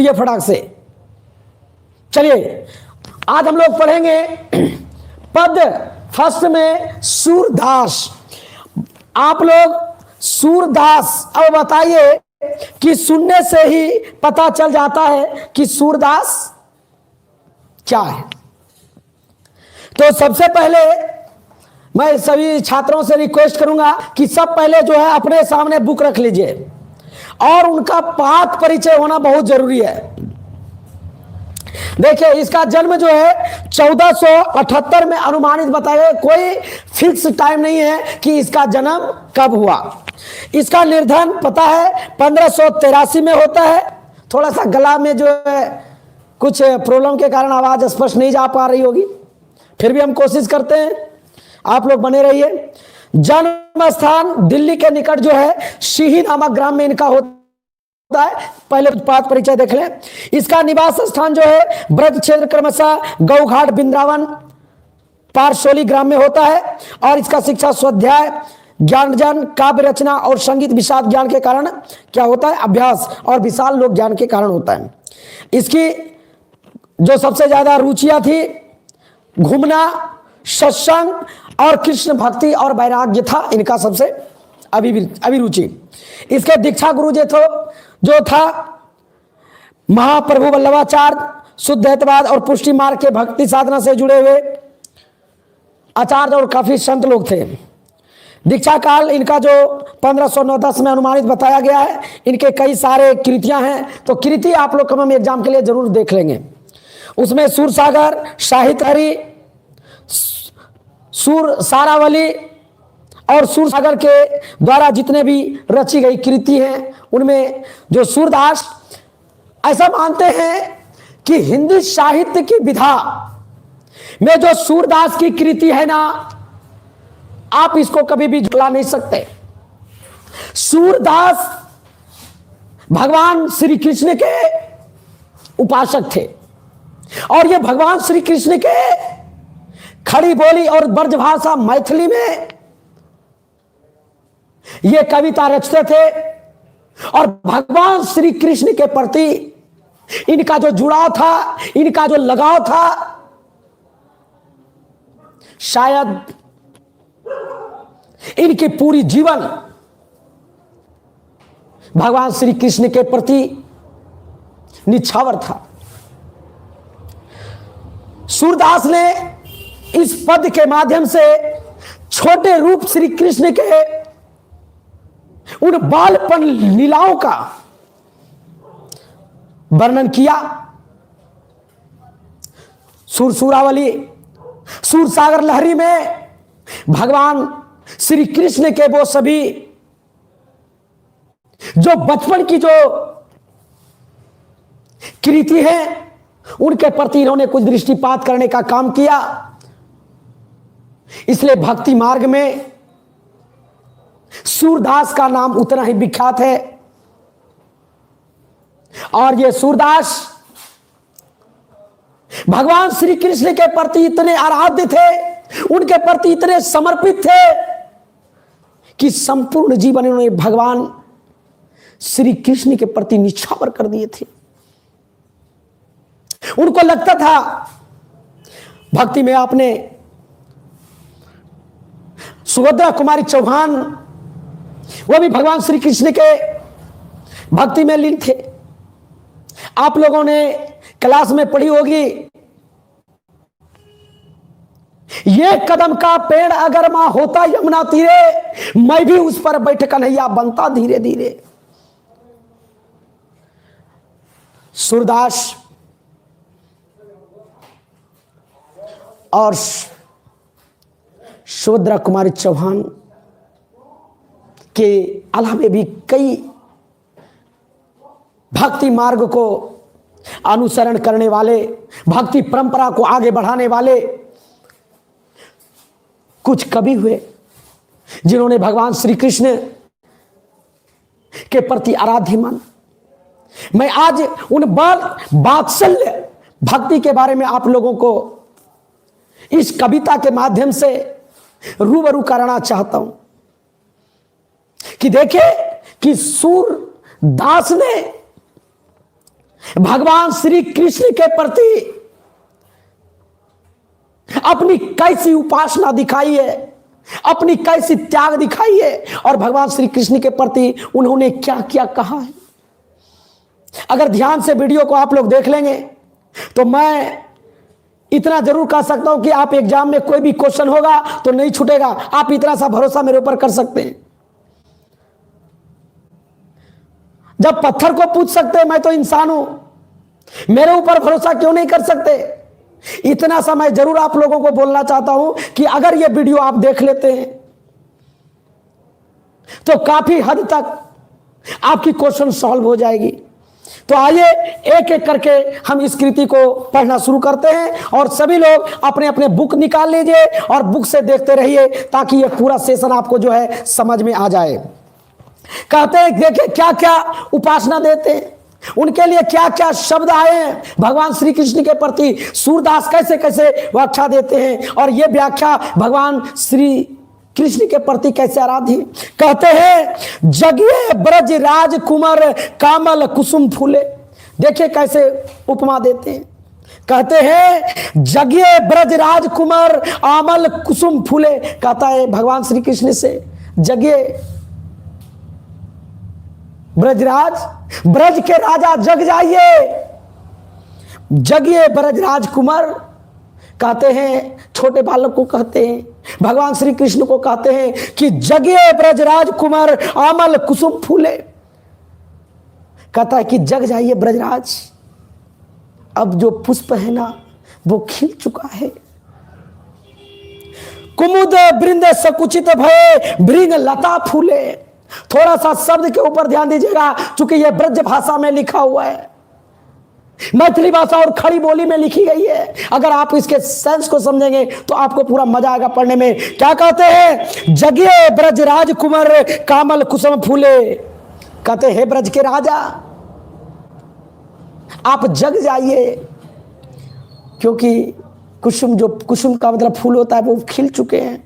ये फटाक से। चलिए आज हम लोग पढ़ेंगे पद फर्स्ट में सूरदास। आप लोग सूरदास, अब बताइए कि सुनने से ही पता चल जाता है कि सूरदास क्या है। तो सबसे पहले मैं सभी छात्रों से रिक्वेस्ट करूंगा कि सब पहले जो है अपने सामने बुक रख लीजिए और उनका पाठ परिचय होना बहुत जरूरी है। देखिए इसका जन्म जो है 1478 में अनुमानित बताया, कोई फिक्स टाइम नहीं है कि इसका जन्म कब हुआ। इसका निर्धन पता है 1583 में होता है। थोड़ा सा गला में जो है कुछ प्रॉब्लम के कारण आवाज स्पष्ट नहीं जा पा रही होगी, फिर भी हम कोशिश करते हैं, आप लोग बने रहिए। जन्म स्थान दिल्ली के निकट जो है सिही नामक ग्राम में इनका होता है। पहले पाठ परिचय देख लें। इसका निवास स्थान जो है ब्रज क्षेत्र क्रमशः गौघाट, बिंद्रावन, पारसोली ग्राम में होता है। और इसका शिक्षा स्वाध्याय, ज्ञानजन, काव्य रचना और संगीत विषाद ज्ञान के कारण क्या होता है, अभ्यास और विशाल लोक ज्ञान के कारण होता है। इसकी जो सबसे ज्यादा रुचियां थी, घूमना, सत्संग और कृष्ण भक्ति और वैराग्य था इनका सबसे अभिरुचि। इसके दीक्षा गुरु जो था महाप्रभु वल्लभाचार्य, शुद्धैतवाद और पुष्टि मार्ग के भक्ति साधना से जुड़े हुए आचार्य और काफी संत लोग थे। दीक्षा काल इनका जो 1509-10 में अनुमानित बताया गया है। इनके कई सारे कृतियां हैं, तो कृति आप लोग कम एग्जाम के लिए जरूर देख लेंगे। उसमें सूरसागर, साहित्य हरि, सूर सारावली और सूरसागर के द्वारा जितने भी रची गई कृति हैं, उनमें जो सूरदास ऐसा मानते हैं कि हिंदी साहित्य की विधा में जो सूरदास की कृति है ना, आप इसको कभी भी झुला नहीं सकते। सूरदास भगवान श्री कृष्ण के उपासक थे और ये भगवान श्री कृष्ण के खड़ी बोली और ब्रजभाषा मैथिली में ये कविता रचते थे। और भगवान श्री कृष्ण के प्रति इनका जो जुड़ाव था, इनका जो लगाव था, शायद इनकी पूरी जीवन भगवान श्री कृष्ण के प्रति निछावर था। सूरदास ने इस पद के माध्यम से छोटे रूप श्री कृष्ण के उन बालपन लीलाओं का वर्णन किया। सूरसावली, सूरसागर लहरी में भगवान श्री कृष्ण के वो सभी जो बचपन की जो कृति है, उनके प्रति इन्होंने कुछ दृष्टिपात करने का काम किया। इसलिए भक्ति मार्ग में सूरदास का नाम उतना ही विख्यात है। और ये सूरदास भगवान श्री कृष्ण के प्रति इतने आराध्य थे, उनके प्रति इतने समर्पित थे कि संपूर्ण जीवन इन्होंने भगवान श्री कृष्ण के प्रति निछावर कर दिए थे। उनको लगता था भक्ति में आपने सुभद्रा कुमारी चौहान, वो भी भगवान श्री कृष्ण के भक्ति में लीन थे। आप लोगों ने क्लास में पढ़ी होगी, ये कदम का पेड़ अगर मां होता यमुना तीरे, मैं भी उस पर बैठ कन्हैया बनता धीरे धीरे। सूरदास और सुभद्रा कुमारी चौहान के अलावे भी कई भक्ति मार्ग को अनुसरण करने वाले, भक्ति परंपरा को आगे बढ़ाने वाले कुछ कवि हुए, जिन्होंने भगवान श्री कृष्ण के प्रति आराध्य मान। मैं आज उन वात्सल्य भक्ति के बारे में आप लोगों को इस कविता के माध्यम से रूबरू कराना चाहता हूं कि देखिए कि सूरदास ने भगवान श्री कृष्ण के प्रति अपनी कैसी उपासना दिखाई है, अपनी कैसी त्याग दिखाई है, और भगवान श्री कृष्ण के प्रति उन्होंने क्या क्या कहा है। अगर ध्यान से वीडियो को आप लोग देख लेंगे तो मैं इतना जरूर कह सकता हूं कि आप एग्जाम में कोई भी क्वेश्चन होगा तो नहीं छूटेगा। आप इतना सा भरोसा मेरे ऊपर कर सकते हैं। जब पत्थर को पूछ सकते हैं मैं तो इंसान हूं, मेरे ऊपर भरोसा क्यों नहीं कर सकते। इतना सा मैं जरूर आप लोगों को बोलना चाहता हूं कि अगर ये वीडियो आप देख लेते हैं तो काफी हद तक आपकी क्वेश्चन सॉल्व हो जाएगी। तो आइए एक एक करके हम इस कृति को पढ़ना शुरू करते हैं, और सभी लोग अपने अपने बुक निकाल लीजिए और बुक से देखते रहिए ताकि ये पूरा सेशन आपको जो है समझ में आ जाए। कहते हैं देखिए क्या क्या उपासना देते हैं, उनके लिए क्या क्या शब्द आए हैं भगवान श्री कृष्ण के प्रति। सूरदास कैसे कैसे व्याख्या देते हैं और ये व्याख्या भगवान श्री कृष्ण के प्रति कैसे आराध्य। कहते हैं जगिए ब्रज राजकुमार कामल कुसुम फूले। देखिए कैसे उपमा देते हैं। कहते हैं जगिए ब्रज राजकुमार आमल कुसुम फूले। कहता है भगवान श्री कृष्ण से जगिए ब्रजराज, ब्रज के राजा जग जाइए, जगिए ब्रज राजकुमार। कहते हैं छोटे बालक को कहते हैं, भगवान श्री कृष्ण को कहते हैं कि जगिए ब्रज राजकुमार आमल कुसुम फूले। कहता है कि जग जाइए ब्रजराज, अब जो पुष्प है ना वो खिल चुका है। कुमुद वृंद सकुचित भय भृंग लता फूले। थोड़ा सा शब्द के ऊपर ध्यान दीजिएगा, क्योंकि यह ब्रज भाषा में लिखा हुआ है, मैथिली भाषा और खड़ी बोली में लिखी गई है। अगर आप इसके सेंस को समझेंगे तो आपको पूरा मजा आएगा पढ़ने में। क्या कहते हैं जगिए ब्रज राजकुमार कामल कुसुम फूले। कहते हैं ब्रज के राजा आप जग जाइए, क्योंकि कुसुम, जो कुसुम का मतलब फूल होता है, वो खिल चुके हैं।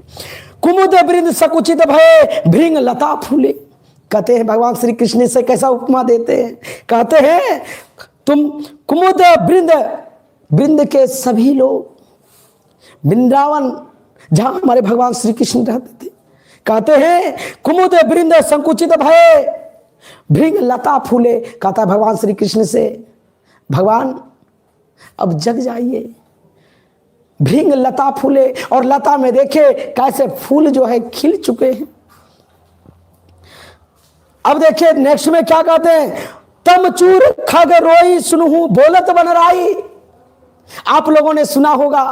कुमुद वृंद सकुचित भय भृंग लता फूले। कहते हैं भगवान श्री कृष्ण से कैसा उपमा देते हैं। कहते हैं तुम कुमुद वृंद, वृंद के सभी लोग, वृंदावन जहां हमारे भगवान श्री कृष्ण रहते थे। कहते हैं कुमुद वृंद संकुचित भय भृंग लता फूले। कहता है भगवान श्री कृष्ण से भगवान अब जग जाइए, भृंग लता फूले। और लता में देखे कैसे फूल जो है खिल चुके हैं। अब देखिए नेक्स्ट में क्या कहते हैं तमचूर खग रोई सुनहु बोलत बन राई। आप लोगों ने सुना होगा,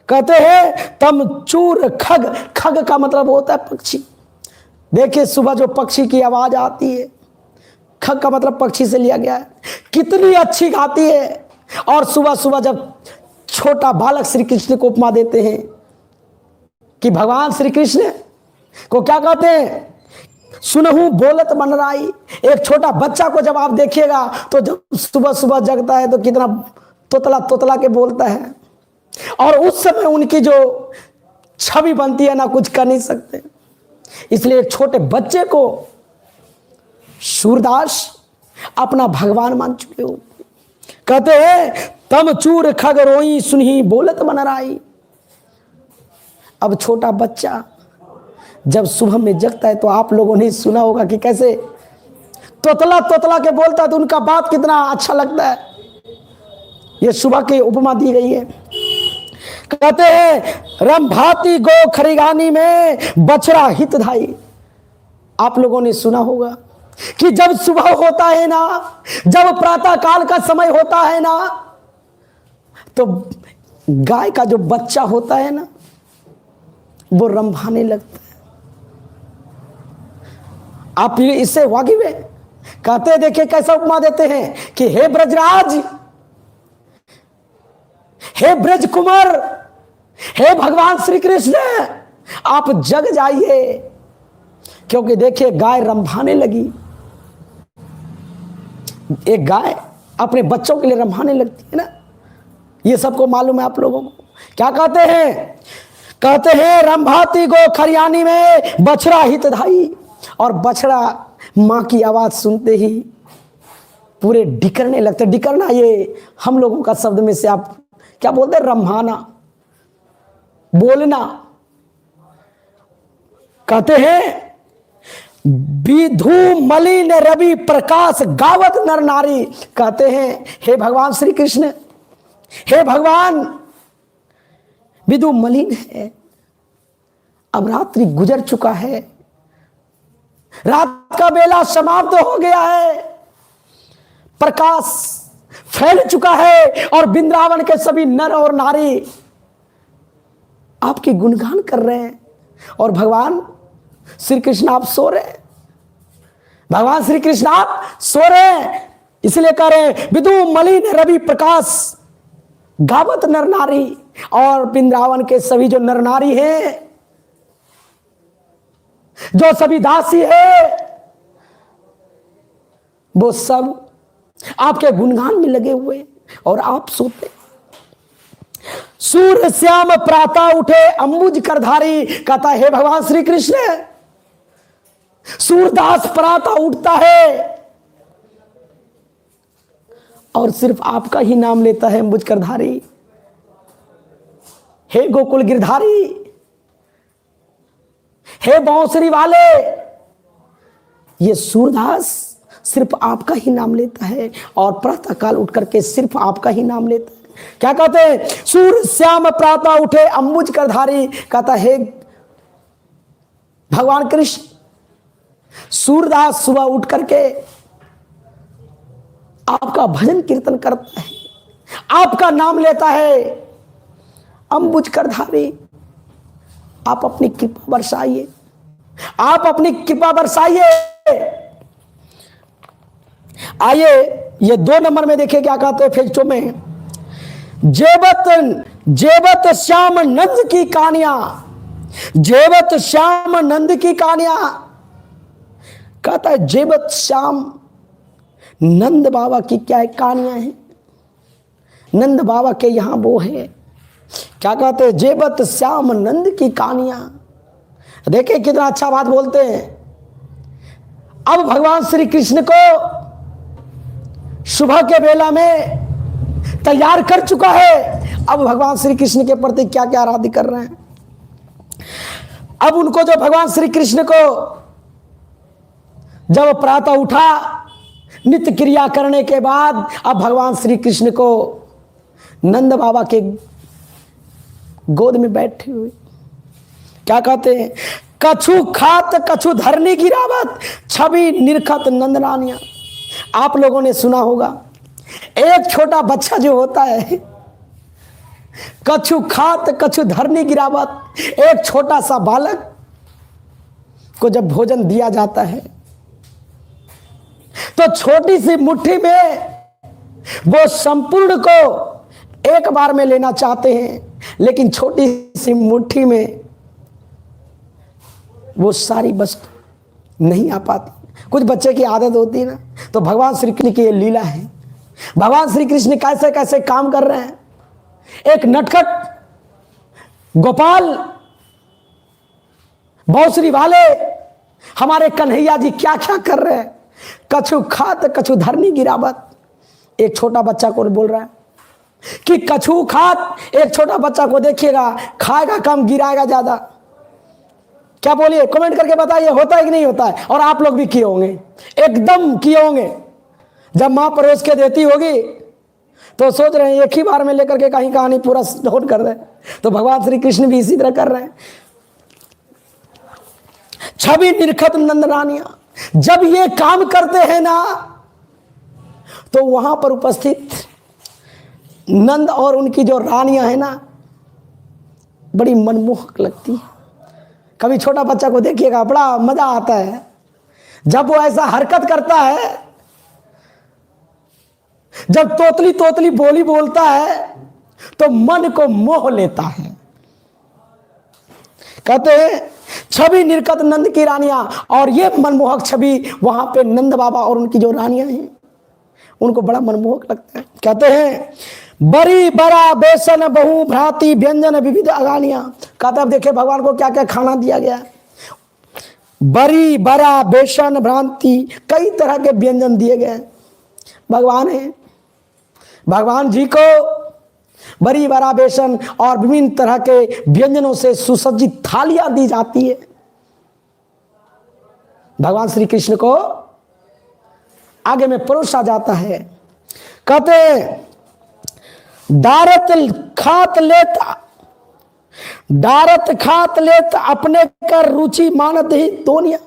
कहते हैं तमचूर खग, खग का मतलब होता है पक्षी। देखिए सुबह जो पक्षी की आवाज आती है, खग का मतलब पक्षी से लिया गया है, कितनी अच्छी गाती है। और सुबह सुबह जब छोटा बालक श्री कृष्ण को उपमा देते हैं कि भगवान श्री कृष्ण को क्या कहते हैं सुनहु बोलत बन राई। एक छोटा बच्चा को जब आप देखिएगा तो जब सुबह सुबह जगता है तो कितना तोतला तोतला के बोलता है, और उस समय उनकी जो छवि बनती है ना, कुछ कर नहीं सकते। इसलिए एक छोटे बच्चे को सूरदास अपना भगवान मान चुके हो। कहते हैं तम चूर खग रोई सुनही बोलत बन राई। अब छोटा बच्चा जब सुबह में जगता है तो आप लोगों ने सुना होगा कि कैसे तोतला तोतला के बोलता है, तो उनका बात कितना अच्छा लगता है। ये सुबह की उपमा दी गई है। कहते हैं रंभाती गो खरिगानी में बछड़ा हित धाई। आप लोगों ने सुना होगा कि जब सुबह होता है ना, जब प्रातः काल का समय होता है ना, तो गाय का जो बच्चा होता है ना वो रंभाने लगता है। आप इससे वाकिफ है। कहते हैं देखिए कैसा उपमा देते हैं कि हे ब्रजराज, हे ब्रज कुमार, हे भगवान श्री कृष्ण, आप जग जाइए, क्योंकि देखिए गाय रंभाने लगी। एक गाय अपने बच्चों के लिए रंभाने लगती है ना, ये सबको मालूम है आप लोगों को। क्या कहते हैं, कहते हैं रंभाती गो खरियानी में बछड़ा हित धाई। और बछड़ा मां की आवाज सुनते ही पूरे डिकरने लगते। डिकरना ये हम लोगों का शब्द में से आप क्या बोलते हैं, रम्हाना, बोलना। कहते हैं विधु मलिन रवि प्रकाश गावत नर नारी। कहते हैं हे भगवान श्री कृष्ण, हे भगवान, विधु मलिन है, अब रात्रि गुजर चुका है, रात का बेला समाप्त हो गया है, प्रकाश फैल चुका है और वृंदावन के सभी नर और नारी आपकी गुणगान कर रहे हैं और भगवान श्री कृष्ण आप सो रहे हैं। भगवान श्री कृष्ण आप सो रहे हैं, इसलिए कह रहे हैं विधु मलिन रवि प्रकाश गावत नर नारी। और वृंदावन के सभी जो नर नारी हैं, जो सभी दासी है, वो सब आपके गुणगान में लगे हुए और आप सोते। सूर्य श्याम प्रातः उठे अंबुज करधारी। कहता है भगवान श्री कृष्ण, सूरदास प्रातः उठता है और सिर्फ आपका ही नाम लेता है, अंबुज करधारी, हे गोकुल गिरधारी, हे बांसुरी वाले। ये सूरदास सिर्फ आपका ही नाम लेता है और प्रातः काल उठ करके सिर्फ आपका ही नाम लेता है। क्या कहते हैं, सूर्य श्याम प्रातः उठे अंबुज करधारी। कहता है भगवान कृष्ण, सूरदास सुबह उठ करके आपका भजन कीर्तन करता है, आपका नाम लेता है। अंबुज करधारी, आप अपनी कृपा बरसाइए, आप अपनी कृपा बरसाइए। आइए ये 2 नंबर में देखिए क्या कहते हैं फेज 2 में, जेबत श्याम नंद की कहानियां, जेबत श्याम नंद की कहानियां। कहता है जेबत श्याम नंद बाबा की क्या कहानियां हैं, नंद बाबा के यहां वो है। क्या कहते हैं, जेबत श्याम नंद की कहानियां। देखिए कितना अच्छा बात बोलते हैं। अब भगवान श्री कृष्ण को सुबह के बेला में तैयार कर चुका है। अब भगवान श्री कृष्ण के प्रति क्या क्या आराध्य कर रहे हैं। अब उनको जो भगवान श्री कृष्ण को जब प्रातः उठा, नित्य क्रिया करने के बाद अब भगवान श्री कृष्ण को नंद बाबा के गोद में बैठे हुए क्या कहते हैं, कछु खात कछु धरनी गिरावत छवि निरखत नंदरानिया। आप लोगों ने सुना होगा, एक छोटा बच्चा जो होता है, कछु खात कछु धरनी गिरावत, एक छोटा सा बालक को जब भोजन दिया जाता है तो छोटी सी मुट्ठी में वो संपूर्ण को एक बार में लेना चाहते हैं, लेकिन छोटी सी मुट्ठी में वो सारी वस्तु नहीं आ पाती। कुछ बच्चे की आदत होती है ना, तो भगवान श्री कृष्ण की ये लीला है। भगवान श्री कृष्ण कैसे कैसे काम कर रहे हैं। एक नटखट गोपाल बांसुरी वाले हमारे कन्हैया जी क्या क्या कर रहे हैं। कछु खात कछु धरनी गिरावत, एक छोटा बच्चा को बोल रहा है कि कछु खात। एक छोटा बच्चा को देखिएगा, खाएगा कम गिराएगा ज्यादा। क्या बोलिए, कमेंट करके बताइए, होता है कि नहीं होता है। और आप लोग भी किए होंगे, एकदम किए होंगे। जब मां परोस के देती होगी तो सोच रहे हैं एक ही बार में लेकर के कहीं कहानी पूरा नोट कर दे। तो भगवान श्री कृष्ण भी इसी तरह कर रहे हैं। छवि निरखत नंदरानिया, जब ये काम करते हैं ना तो वहां पर उपस्थित नंद और उनकी जो रानियां है ना, बड़ी मनमोहक लगती है। कभी छोटा बच्चा को देखिएगा, बड़ा मजा आता है जब वो ऐसा हरकत करता है। जब तोतली तोतली बोली बोलता है तो मन को मोह लेता है। कहते हैं छवि निरखत नंद की रानियां, और ये मनमोहक छवि वहां पे नंद बाबा और उनकी जो रानियां हैं उनको बड़ा मनमोहक लगता है। कहते हैं बड़ी बड़ा बेसन बहु भ्रांति व्यंजन विविध अगानियां। कहते अब देखिए भगवान को क्या क्या खाना दिया गया। बड़ी बड़ा बेसन भ्रांति, कई तरह के व्यंजन दिए गए। भगवान है। भगवान जी को बड़ी बड़ा बेसन और विभिन्न तरह के व्यंजनों से सुसज्जित थालियां दी जाती है। भगवान श्री कृष्ण को आगे में परोसा जाता है। कहते दारत खात लेत अपने कर रुचि मानत ही दोनिया।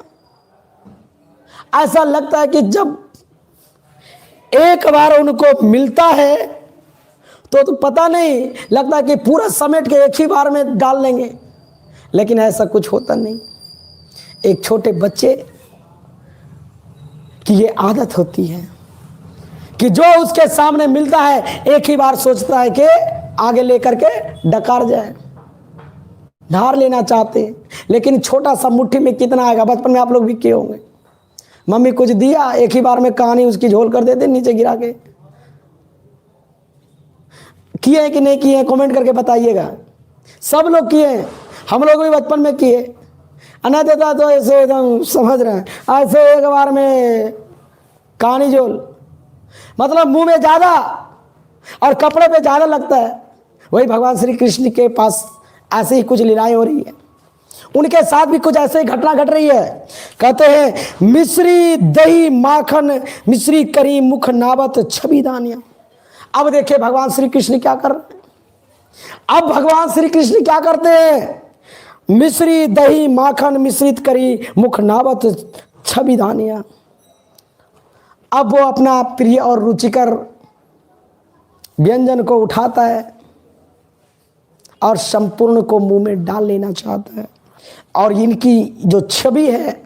ऐसा लगता है कि जब एक बार उनको मिलता है तो पता नहीं लगता कि पूरा समेट के एक ही बार में डाल लेंगे, लेकिन ऐसा कुछ होता नहीं। एक छोटे बच्चे की ये आदत होती है कि जो उसके सामने मिलता है एक ही बार सोचता है कि आगे लेकर के डकार जाए, धार लेना चाहते हैं, लेकिन छोटा सा मुट्ठी में कितना आएगा। बचपन में आप लोग भी किए होंगे, मम्मी कुछ दिया एक ही बार में कहानी उसकी झोल कर देते नीचे गिरा के। किए हैं कि नहीं किए हैं कमेंट करके बताइएगा। सब लोग किए हैं, हम लोग भी बचपन में किए। अनंत देता तो ऐसे एकदम समझ रहे हैं, ऐसे एक बार में कहानी झोल, मतलब मुंह में ज्यादा और कपड़े पे ज्यादा लगता है। वही भगवान श्री कृष्ण के पास ऐसे ही कुछ लीलाएं हो रही है, उनके साथ भी कुछ ऐसे ही घटना घट रही है। कहते हैं मिश्री दही माखन मिश्री करी मुख नावत छवि दानिया। अब देखिए भगवान श्री कृष्ण क्या कर रहे हैं। अब भगवान श्री कृष्ण क्या करते हैं, मिश्री दही माखन मिश्रित करी मुख नावत छवि दानिया। अब वो अपना प्रिय और रुचिकर व्यंजन को उठाता है और संपूर्ण को मुंह में डाल लेना चाहता है। और इनकी जो छवि है,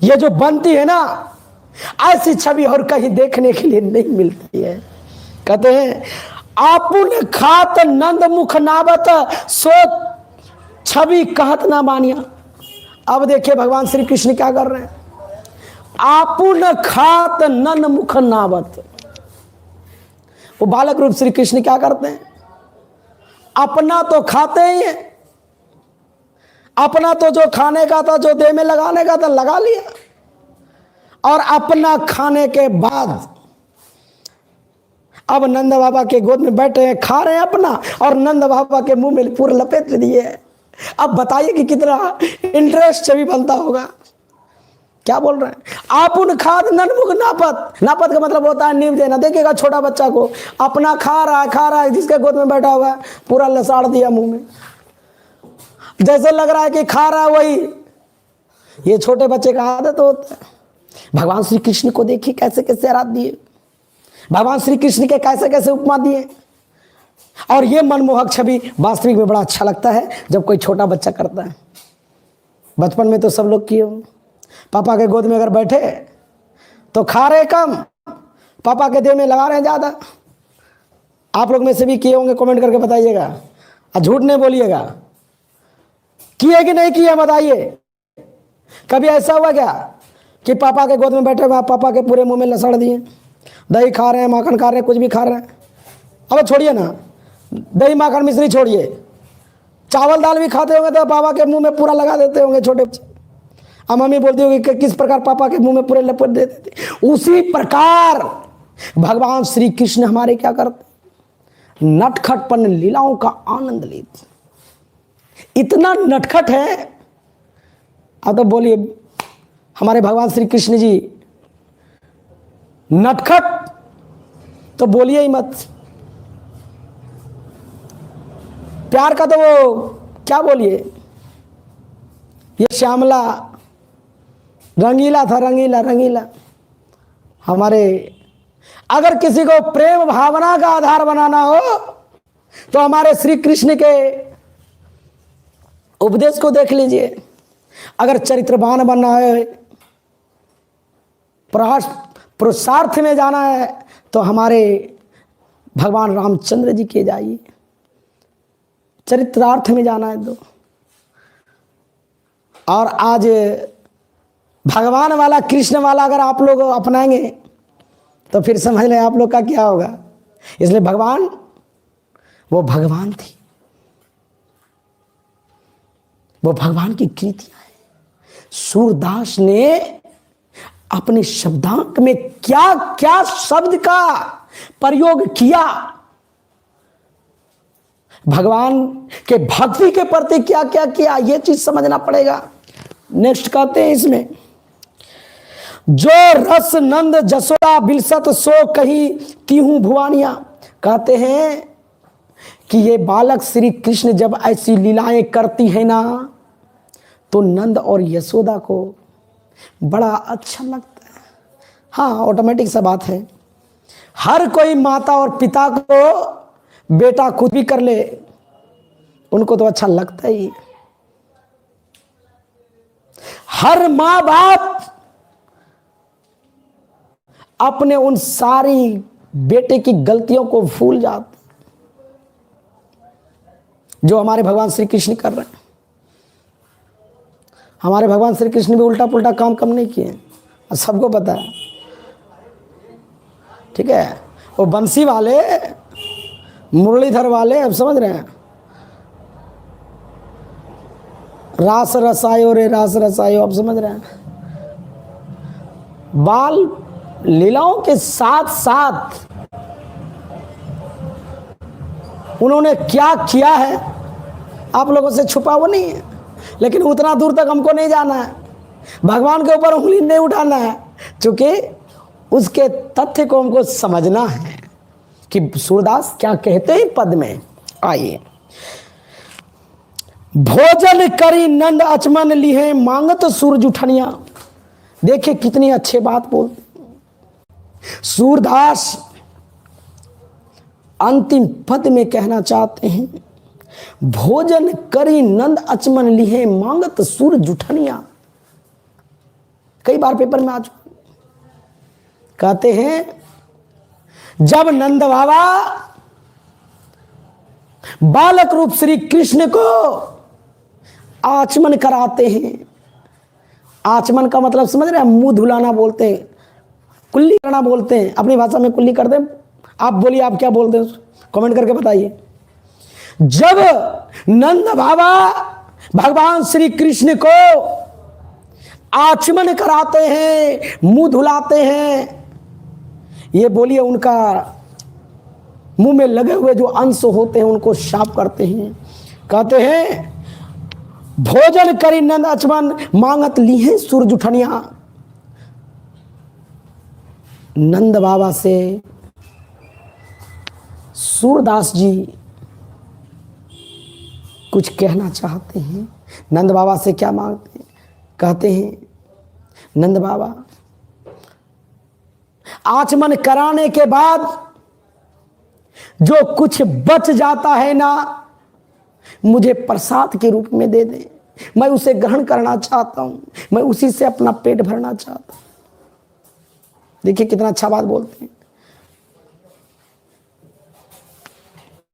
ये जो बनती है ना, ऐसी छवि और कहीं देखने के लिए नहीं मिलती है। कहते हैं आपुन खात नंद मुख नावत सो छवि कहत ना मानिया। अब देखिए भगवान श्री कृष्ण क्या कर रहे हैं, आपुन खात नंद मुख नावत। वो बालक रूप श्री कृष्ण क्या करते हैं, अपना तो खाते ही हैं, अपना तो जो खाने का था, जो देह में लगाने का था लगा लिया, और अपना खाने के बाद अब नंद बाबा के गोद में बैठे हैं, खा रहे हैं अपना, और नंद बाबा के मुंह में पूरा लपेट दिए। अब बताइए कि कितना इंटरेस्ट छवि बनता होगा। क्या बोल रहे हैं, आप उन खाद ननमुख नापत। नापत का मतलब होता है नींव देना। देखिएगा छोटा बच्चा को अपना खा रहा है, जिसके गोद में बैठा हुआ है पूरा लसाड़ दिया मुंह में, जैसे लग रहा है कि खा रहा है वही। ये छोटे बच्चे का आदत होता है। भगवान श्री कृष्ण को देखिए कैसे कैसे आराध दिए, भगवान श्री कृष्ण के कैसे कैसे उपमा दिए। और ये मनमोहक छवि वास्तविक में बड़ा अच्छा लगता है जब कोई छोटा बच्चा करता है। बचपन में तो सब लोग किए होंगे, पापा के गोद में अगर बैठे तो खा रहे कम, पापा के देह में लगा रहे ज्यादा। आप लोग में से भी किए होंगे, कमेंट करके बताइएगा, और झूठ नहीं बोलिएगा। किए कि नहीं किए बताइए। कभी ऐसा हुआ क्या कि पापा के गोद में बैठे हुए पापा के पूरे मुंह में लसड़ दिए, दही खा रहे हैं, माखन खा रहे हैं, कुछ भी खा रहे हैं। अब छोड़िए ना, दही माखन मिश्री छोड़िए, चावल दाल भी खाते होंगे तो पापा के मुंह में पूरा लगा देते होंगे छोटे बच्चे। अब मम्मी बोलती होगी कि किस प्रकार पापा के मुंह में पूरे लपेट देते थे। उसी प्रकार भगवान श्री कृष्ण हमारे क्या करते, नटखटपन लीलाओं का आनंद लेते। इतना नटखट है। अब तो बोलिए हमारे भगवान श्री कृष्ण जी नटखट तो बोलिए ही मत। प्यार का तो वो क्या बोलिए, ये श्यामला रंगीला था, रंगीला रंगीला। हमारे अगर किसी को प्रेम भावना का आधार बनाना हो तो हमारे श्री कृष्ण के उपदेश को देख लीजिए। अगर चरित्रवान बनना है, पुरुषार्थ में जाना है तो हमारे भगवान रामचंद्र जी के जाइए। चरित्रार्थ में जाना है तो। और आज भगवान वाला कृष्ण वाला अगर आप लोग अपनाएंगे तो फिर समझ लें आप लोग का क्या होगा। इसलिए भगवान वो भगवान थी, वो भगवान की कृतियां है। सूरदास ने अपने शब्दांक में क्या क्या शब्द का प्रयोग किया, भगवान के भक्ति के प्रति क्या क्या किया, यह चीज समझना पड़ेगा। नेक्स्ट कहते हैं इसमें, जो रस नंद जसोदा बिलसत सो कही तीहू भुवानिया। कहते हैं कि ये बालक श्री कृष्ण जब ऐसी लीलाएं करती है ना, तो नंद और यशोदा को बड़ा अच्छा लगता है। हाँ, ऑटोमेटिक सा बात है, हर कोई माता और पिता को बेटा खुद भी कर ले, उनको तो अच्छा लगता ही। हर माँ बाप अपने उन सारी बेटे की गलतियों को भूल जाते, जो हमारे भगवान श्री कृष्ण कर रहे हैं। हमारे भगवान श्री कृष्ण भी उल्टा पुल्टा काम कम नहीं किए, और सबको पता है। ठीक है, वो बंसी वाले, मुरलीधर वाले, अब समझ रहे हैं, रास रसायो रे रास रसायो, अब समझ रहे हैं। बाल लीलाओं के साथ साथ उन्होंने क्या किया है आप लोगों से छुपा हुआ नहीं है, लेकिन उतना दूर तक हमको नहीं जाना है, भगवान के ऊपर उंगली नहीं उठाना है, क्योंकि उसके तथ्य को हमको समझना है कि सूरदास क्या कहते हैं पद में। आइए, भोजन करी नंद अचमन लिहे मांगत सूरज उठनिया। देखिए कितनी अच्छी बात बोलते सूरदास अंतिम पद में कहना चाहते हैं, भोजन करी नंद अचमन लिहे मांगत सूरज उठनिया। कई बार पेपर में आ चुका। कहते हैं जब नंद बाबा बालक रूप श्री कृष्ण को आचमन कराते हैं, आचमन का मतलब समझ रहे हैं, मुंह धुलाना बोलते हैं, कुल्ली करना बोलते हैं, अपनी भाषा में कुल्ली कर दे। आप बोलिए, आप क्या बोलते हैं, कमेंट करके बताइए। जब नंद बाबा भगवान श्री कृष्ण को आचमन कराते हैं, मुंह धुलाते हैं, ये बोलिए उनका मुंह में लगे हुए जो अंश होते हैं उनको साफ करते हैं। कहते हैं भोजन करी नंद अचमन मांगत ली है सूरज उठनिया। नंद बाबा से सूरदास जी कुछ कहना चाहते हैं। नंद बाबा से क्या मांगते हैं? कहते हैं नंद बाबा आचमन कराने के बाद जो कुछ बच जाता है ना, मुझे प्रसाद के रूप में दे दे, मैं उसे ग्रहण करना चाहता हूं, मैं उसी से अपना पेट भरना चाहता हूं। देखिए कितना अच्छा बात बोलते हैं।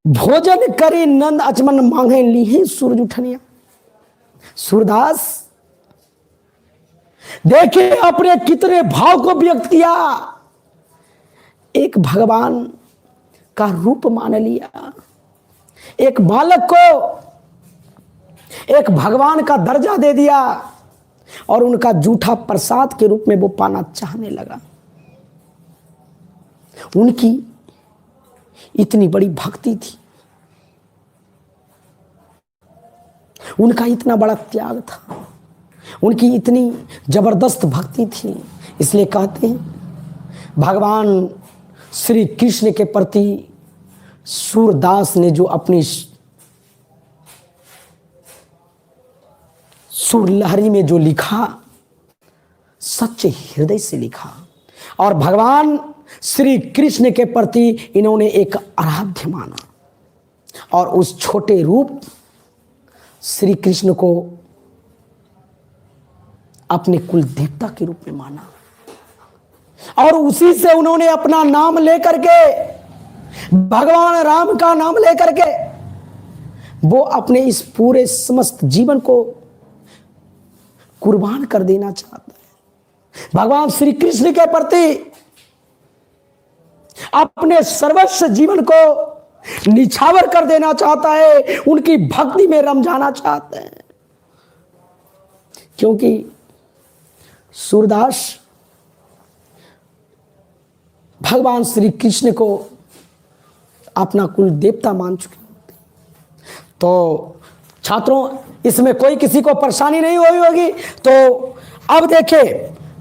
भोजन करी नंद अचमन मांगे ली है सूरज उठनिया। सूरदास देखिए अपने कितने भाव को व्यक्त किया। एक भगवान का रूप मान लिया, एक बालक को एक भगवान का दर्जा दे दिया और उनका जूठा प्रसाद के रूप में वो पाना चाहने लगा। उनकी इतनी बड़ी भक्ति थी, उनका इतना बड़ा त्याग था, उनकी इतनी जबरदस्त भक्ति थी। इसलिए कहते हैं भगवान श्री कृष्ण के प्रति सूरदास ने जो अपनी सुर लहरी में जो लिखा, सच्चे हृदय से लिखा। और भगवान श्री कृष्ण के प्रति इन्होंने एक आराध्य माना और उस छोटे रूप श्री कृष्ण को अपने कुल देवता के रूप में माना और उसी से उन्होंने अपना नाम लेकर के, भगवान राम का नाम लेकर के, वो अपने इस पूरे समस्त जीवन को कुर्बान कर देना चाहता है। भगवान श्री कृष्ण के प्रति अपने सर्वस्व जीवन को निछावर कर देना चाहता है, उनकी भक्ति में रम जाना चाहता है। क्योंकि सूरदास भगवान श्री कृष्ण को अपना कुल देवता मान चुके। तो छात्रों, इसमें कोई किसी को परेशानी नहीं हुई होगी। तो अब देखिए,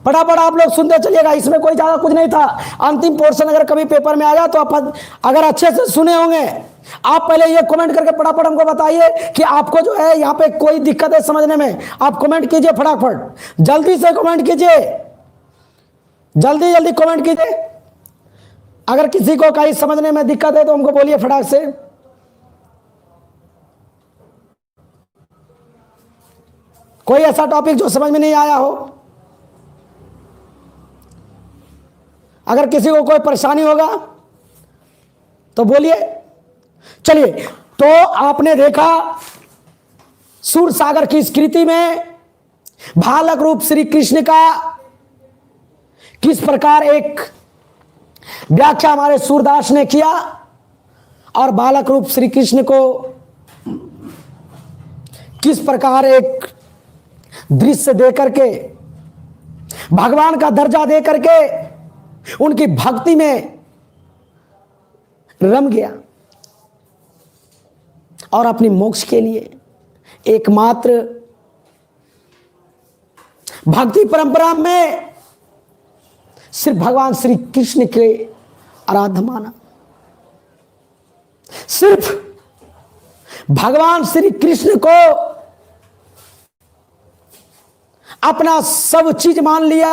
फटाफट आप लोग सुनते चलिएगा, इसमें कोई ज्यादा कुछ नहीं था। अंतिम पोर्शन अगर कभी पेपर में आया तो आप अगर अच्छे से सुने होंगे, आप पहले ये कमेंट करके फटाफट हमको बताइए कि आपको जो है यहाँ पे कोई दिक्कत है समझने में। आप कमेंट कीजिए फटाफट, जल्दी से कमेंट कीजिए, जल्दी जल्दी कमेंट कीजिए। अगर किसी को कहीं समझने में दिक्कत है तो हमको बोलिए फटाक से। कोई ऐसा टॉपिक जो समझ में नहीं आया हो, अगर किसी को कोई परेशानी होगा तो बोलिए। चलिए, तो आपने देखा सूर सागर की स्कृति में बालक रूप श्री कृष्ण का किस प्रकार एक व्याख्या हमारे सूरदास ने किया, और बालक रूप श्री कृष्ण को किस प्रकार एक दृश्य दे करके, भगवान का दर्जा दे करके उनकी भक्ति में रम गया और अपनी मोक्ष के लिए एकमात्र भक्ति परंपरा में सिर्फ भगवान श्री कृष्ण के आराध्य माना। सिर्फ भगवान श्री कृष्ण को अपना सब चीज मान लिया।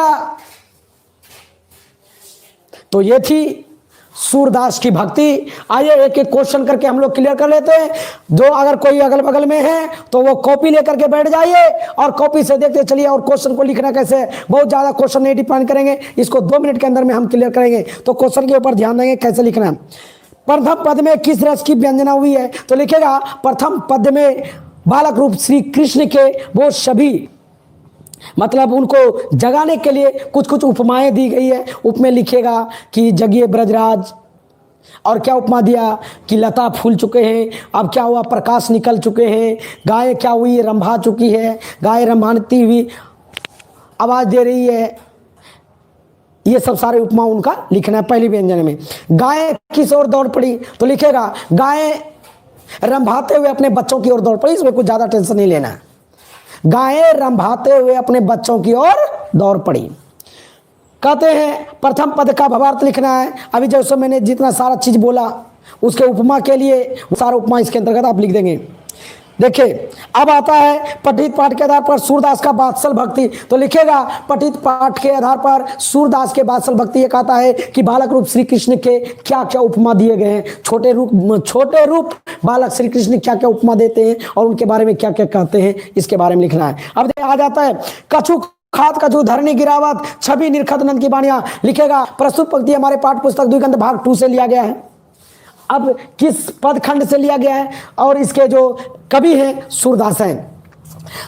तो ये थी सूरदास की भक्ति। आइए एक एक क्वेश्चन करके हम लोग क्लियर कर लेते हैं। जो अगर कोई अगल बगल में है तो वो कॉपी लेकर के बैठ जाइए और कॉपी से देखते चलिए। और क्वेश्चन को लिखना कैसे, बहुत ज्यादा क्वेश्चन नहीं डिफाइन करेंगे, इसको 2 मिनट के अंदर में हम क्लियर करेंगे। तो क्वेश्चन के ऊपर ध्यान देंगे कैसे लिखना है। प्रथम पद में किस रस की व्यंजना हुई है, तो लिखेगा प्रथम पद में बालक रूप श्री कृष्ण के वो सभी, मतलब उनको जगाने के लिए कुछ कुछ उपमाएं दी गई है। उपमें लिखेगा कि जगिए ब्रजराज, और क्या उपमा दिया कि लता फूल चुके हैं, अब क्या हुआ प्रकाश निकल चुके हैं, गाय क्या हुई रंभा चुकी है, गाय रंभाती हुई आवाज दे रही है। ये सब सारे उपमा उनका लिखना है पहली व्यंजन में। गाय किस ओर दौड़ पड़ी, तो लिखेगा गाय रंभाते हुए अपने बच्चों की ओर दौड़ पड़ी। इसमें कुछ ज्यादा टेंशन नहीं लेना है। गायें रंभाते हुए अपने बच्चों की ओर दौड़ पड़ी। कहते हैं प्रथम पद का भावार्थ लिखना है। अभी जैसे मैंने जितना सारा चीज बोला उसके उपमा के लिए सारा उपमा इसके अंतर्गत आप लिख देंगे। देखिए, अब आता है पठित पाठ के आधार पर सूरदास का वात्सल भक्ति, तो लिखेगा पठित पाठ के आधार पर सूरदास के वात्सल भक्ति। ये कहता है कि बालक रूप श्री कृष्ण के क्या क्या उपमा दिए गए हैं, छोटे रूप बालक श्री कृष्ण क्या क्या उपमा देते हैं और उनके बारे में क्या क्या कहते हैं, इसके बारे में लिखना है। अब आ जाता है कछु खात कछु धरणी गिरावत छवि निरखत नंद की बाणियां, लिखेगा प्रस्तुत पंक्ति हमारे पाठ पुस्तक द्विगंध भाग 2 से लिया गया है। अब किस पद खंड से लिया गया है, और इसके जो कवि हैं सूरदास हैं।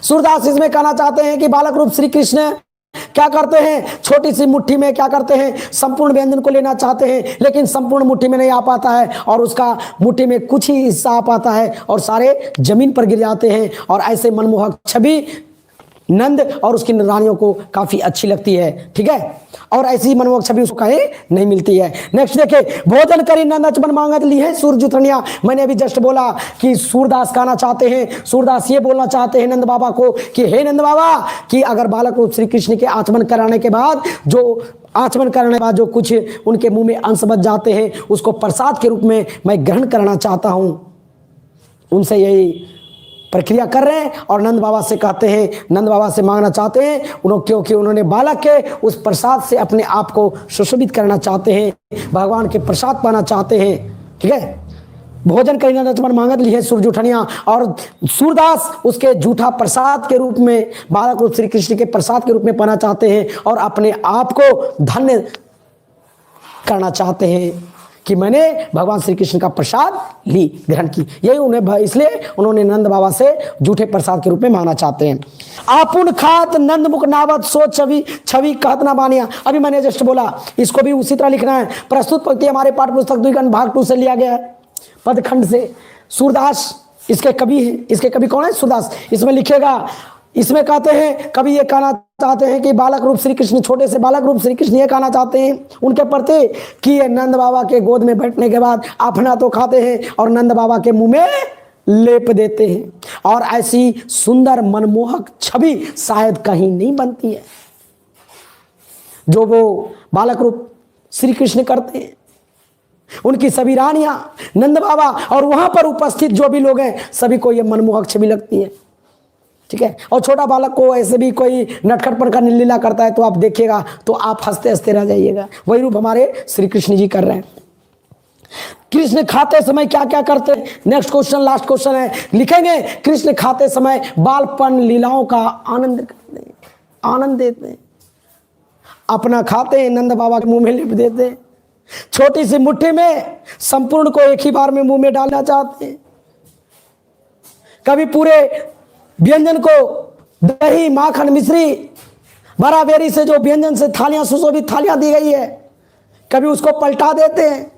सूरदास इसमें कहना चाहते हैं कि बालक रूप श्री कृष्ण क्या करते हैं, छोटी सी मुट्ठी में क्या करते हैं, संपूर्ण व्यंजन को लेना चाहते हैं, लेकिन संपूर्ण मुट्ठी में नहीं आ पाता है, और उसका मुट्ठी में कुछ ही हिस्सा आ पाता है और सारे जमीन पर गिर जाते हैं। और ऐसे मनमोहक छवि नंद और उसकी रानियों को काफी अच्छी लगती है, ठीक है, और ऐसी मनमोहक छवि उसको कहीं नहीं मिलती है। नेक्स्ट देखिए, भोजन करी नंद अचमन मांगत ली है सूरज उतरनिया। मैंने अभी जस्ट बोला कि सूरदास कहना चाहते हैं, सूरदास ये बोलना चाहते हैं नंद बाबा को कि हे नंद बाबा, कि अगर बालक रूप श्री कृष्ण के आचमन कराने के बाद जो कुछ उनके मुंह में अंश बच जाते हैं उसको प्रसाद के रूप में मैं ग्रहण करना चाहता हूं। उनसे यही प्रक्रिया कर रहे हैं और नंद बाबा से कहते हैं, नंद बाबा से मांगना चाहते हैं क्योंकि उन्होंने बालक के उस प्रसाद से अपने आप को सुशोभित करना चाहते हैं, भगवान के प्रसाद पाना चाहते हैं, ठीक है। भोजन करी नंद अचमन मांगत ली है सूरज उठनिया, और सूरदास उसके झूठा प्रसाद के रूप में, बालक रूप श्री कृष्ण के प्रसाद के रूप में पाना चाहते हैं और अपने आप को धन्य करना चाहते हैं कि मैंने भगवान श्री कृष्ण का प्रसाद ग्रहण की। यही उन्हें, इसलिए उन्होंने नंद बाबा से झूठे प्रसाद के रूप में मांगना चाहते हैं। आपुन खात नंद मुख नावत सो छवि कहत ना बानिया। अभी मैंने जस्ट बोला, इसको भी उसी तरह लिखना है। प्रस्तुत पंक्ति हमारे पाठ पुस्तक द्विगंध भाग 2 से लिया गया है, पदखंड से। सूरदास इसके कवि हैं। इसके कवि कौन है? सूरदास। इसमें लिखेगा इसमें कहते हैं, कभी ये कहना चाहते हैं कि बालक रूप श्री कृष्ण, छोटे से बालक रूप श्री कृष्ण ये कहना चाहते हैं उनके प्रति कि ये नंद बाबा के गोद में बैठने के बाद अपना तो खाते हैं और नंद बाबा के मुंह में लेप देते हैं, और ऐसी सुंदर मनमोहक छवि शायद कहीं नहीं बनती है जो वो बालक रूप श्री कृष्ण करते हैं। उनकी सभी रानियां, नंद बाबा और वहां पर उपस्थित जो भी लोग हैं सभी को ये मनमोहक छवि लगती है, ठीक है। और छोटा बालक को ऐसे भी कोई नटखटपन का लीला करता है तो आप देखिएगा तो आप हंसते हंसते रह जाइएगा। वही रूप हमारे श्री कृष्ण जी कर रहे हैं। कृष्ण खाते समय क्या क्या करते हैं? नेक्स्ट क्वेश्चन, लास्ट क्वेश्चन है, लिखेंगे कृष्ण खाते समय बालपन लीलाओं का आनंद करते हैं, आनंद देते हैं। अपना खाते हैं, नंद बाबा के मुंह में लिप देते हैं, छोटी सी मुट्ठी में संपूर्ण को एक ही बार में मुंह में डालना चाहते हैं। कभी पूरे व्यंजन को दही, माखन, मिश्री, बराबरी से जो व्यंजन से थालियां, सुशोभित थालियां दी गई है, कभी उसको पलटा देते हैं।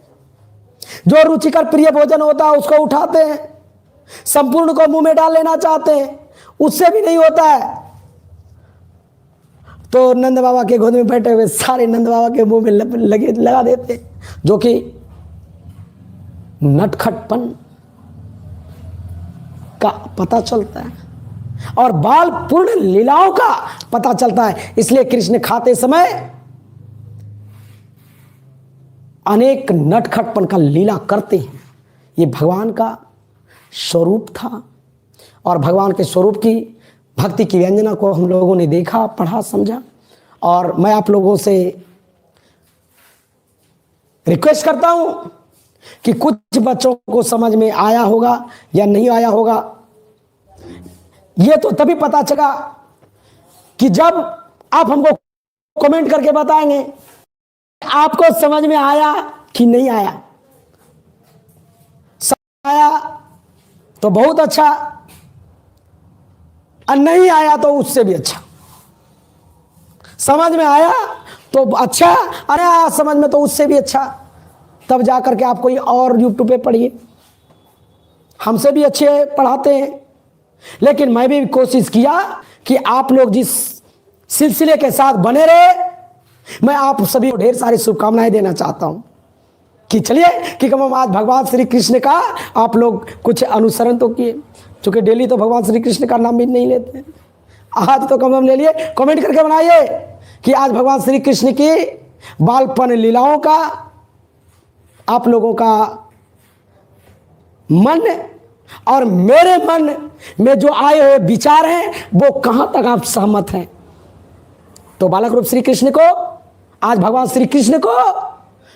जो रुचिकर प्रिय भोजन होता है उसको उठाते हैं, संपूर्ण को मुंह में डाल लेना चाहते हैं, उससे भी नहीं होता है तो नंद बाबा के गोद में बैठे हुए सारे नंद बाबा के मुंह में लगा देते, जो कि नटखटपन का पता चलता है और बाल पूर्ण लीलाओं का पता चलता है। इसलिए कृष्ण खाते समय अनेक नटखटपन का लीला करते हैं। ये भगवान का स्वरूप था और भगवान के स्वरूप की भक्ति की व्यंजना को हम लोगों ने देखा, पढ़ा, समझा। और मैं आप लोगों से रिक्वेस्ट करता हूं कि कुछ बच्चों को समझ में आया होगा या नहीं आया होगा, ये तो तभी पता चला कि जब आप हमको कमेंट करके बताएंगे आपको समझ में आया कि नहीं आया। समझ आया तो बहुत अच्छा, और नहीं आया तो उससे भी अच्छा। समझ में आया तो अच्छा, अरे समझ में तो उससे भी अच्छा। तब जाकर के आप कोई और यूट्यूब पे पढ़िए, हमसे भी अच्छे पढ़ाते हैं। लेकिन मैं भी कोशिश किया कि आप लोग जिस सिलसिले के साथ बने रहे, मैं आप सभी को ढेर सारी शुभकामनाएं देना चाहता हूं कि चलिए कि कम आज भगवान श्री कृष्ण का आप लोग कुछ अनुसरण तो किए, क्योंकि डेली तो भगवान श्री कृष्ण का नाम भी नहीं लेते, आज तो कम ले लिए। कमेंट करके बनाइए कि आज भगवान श्री कृष्ण की बालपन लीलाओं का आप लोगों का मन और मेरे मन में जो आए हुए विचार हैं वो कहां तक आप सहमत हैं। तो बालक रूप श्री कृष्ण को, आज भगवान श्री कृष्ण को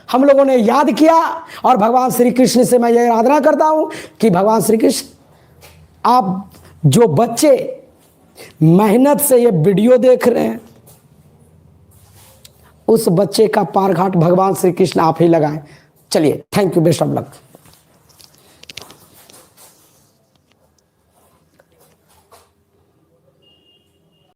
हम लोगों ने याद किया और भगवान श्री कृष्ण से मैं यह आराधना करता हूं कि भगवान श्री कृष्ण, आप जो बच्चे मेहनत से ये वीडियो देख रहे हैं उस बच्चे का पार घाट भगवान श्री कृष्ण आप ही लगाएं। चलिए, thank you, best of luck.